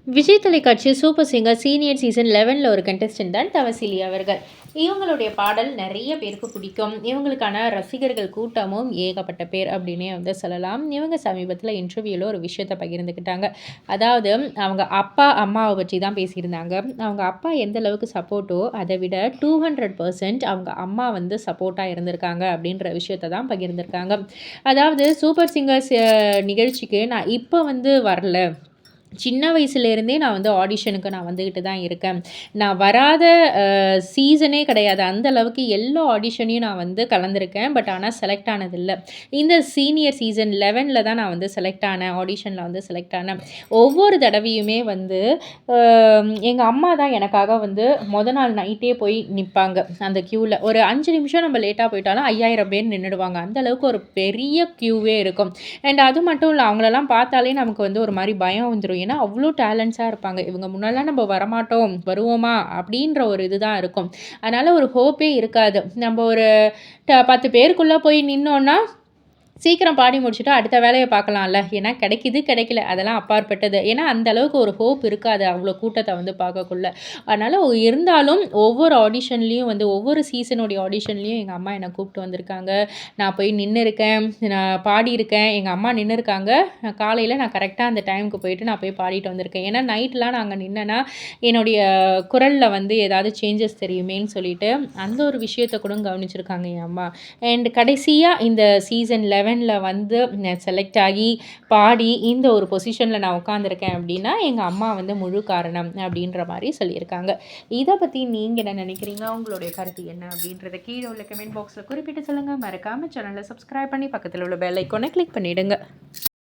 விஜய் தொலைக்காட்சி super singer senior season 11ல் ஒரு contestant தான் தவசிலி அவர்கள். இவங்களுடைய பாடல் நிறைய பேருக்கு பிடிக்கும். இவங்களுக்கான ரசிகர்கள் கூட்டமும் ஏகப்பட்ட பேர் அப்படின்னே சொல்லலாம். இவங்க சமீபத்தில் இன்டர்வியூவில் ஒரு விஷயத்தை பகிர்ந்துக்கிட்டாங்க. அதாவது அவங்க அப்பா அம்மாவை பற்றி தான் பேசியிருந்தாங்க. அவங்க அப்பா எந்த அளவுக்கு சப்போர்ட்டோ அதை விட 200% அவங்க அம்மா சப்போர்ட்டாக இருந்திருக்காங்க அப்படின்ற விஷயத்தை தான் பகிர்ந்திருக்காங்க. அதாவது சூப்பர் சிங்கர்ஸ் நிகழ்ச்சிக்கு நான் இப்போ வரல, சின்ன வயசுலேருந்தே நான் ஆடிஷனுக்கு நான் வந்துக்கிட்டு தான் இருக்கேன். நான் வராத சீசனே கிடையாது. அந்த அளவுக்கு எல்லா ஆடிஷனையும் நான் கலந்துருக்கேன். பட் ஆனால் செலக்ட் ஆனதில்ல. இந்த சீனியர் சீசன் 11ல் தான் நான் செலக்ட் ஆனேன். ஆடிஷனில் செலக்ட் ஆனேன். ஒவ்வொரு தடவையுமே எங்கள் அம்மா தான் எனக்காக நாள் நைட்டே போய் நிற்பாங்க அந்த க்யூவில். ஒரு 5 நிமிஷம் நம்ம லேட்டாக போயிட்டாலும் 5000 பேர் நின்றுடுவாங்க. அந்த அளவுக்கு ஒரு பெரிய க்யூவே இருக்கும். அண்ட் அது மட்டும் இல்லை, அவங்களெல்லாம் பார்த்தாலே நமக்கு ஒரு மாதிரி பயம் வந்துடும். ஏன்னா அவ்வளோ டேலண்ட்ஸாக இருப்பாங்க. இவங்க முன்னெல்லாம் நம்ம வரமாட்டோம், வருவோமா அப்படின்ற ஒரு இதுதான் இருக்கும். அதனால் ஒரு ஹோப்பே இருக்காது. நம்ம ஒரு 10 பேருக்குள்ளே போய் நின்னோன்னா சீக்கிரம் பாடி முடிச்சுட்டு அடுத்த வேலையை பார்க்கலாம்ல. ஏன்னா கிடைக்குது கிடைக்கல அதெல்லாம் அப்பாற்பட்டது. ஏன்னா அந்த அளவுக்கு ஒரு ஹோப் இருக்காது அவ்வளோ கூட்டத்தை பார்க்கக்குள்ள. அதனால் இருந்தாலும் ஒவ்வொரு ஆடிஷன்லேயும் ஒவ்வொரு சீசனுடைய ஆடிஷன்லேயும் எங்கள் அம்மா என்னை கூப்பிட்டு வந்திருக்காங்க. நான் போய் நின்று இருக்கேன், நான் பாடியிருக்கேன். எங்கள் அம்மா நின்று இருக்காங்க. காலையில் நான் கரெக்டாக அந்த டைமுக்கு போயிட்டு நான் போய் பாடிட்டு வந்திருக்கேன். ஏன்னா நைட்லாம் நாங்கள் நின்னேன்னா என்னுடைய குரலில் ஏதாவது சேஞ்சஸ் தெரியுமேன்னு சொல்லிட்டு அந்த ஒரு விஷயத்தை கூட கவனிச்சிருக்காங்க என் அம்மா. அண்ட் கடைசியாக இந்த சீசன் 11 செலக்ட் ஆகி பாடி இந்த ஒரு பொசிஷனில் நான் உட்காந்துருக்கேன் அப்படின்னா எங்கள் அம்மா முழு காரணம் அப்படின்ற மாதிரி சொல்லியிருக்காங்க. இதை பற்றி நீங்கள் என்ன நினைக்கிறீங்க? உங்களுடைய கருத்து என்ன அப்படின்றத கீழே உள்ள கமெண்ட் பாக்ஸில் குறிப்பிட்டு சொல்லுங்கள். மறக்காமல் சேனலை சப்ஸ்கிரைப் பண்ணி பக்கத்தில் உள்ள பெல் ஐக்கானை கிளிக் பண்ணிவிடுங்க.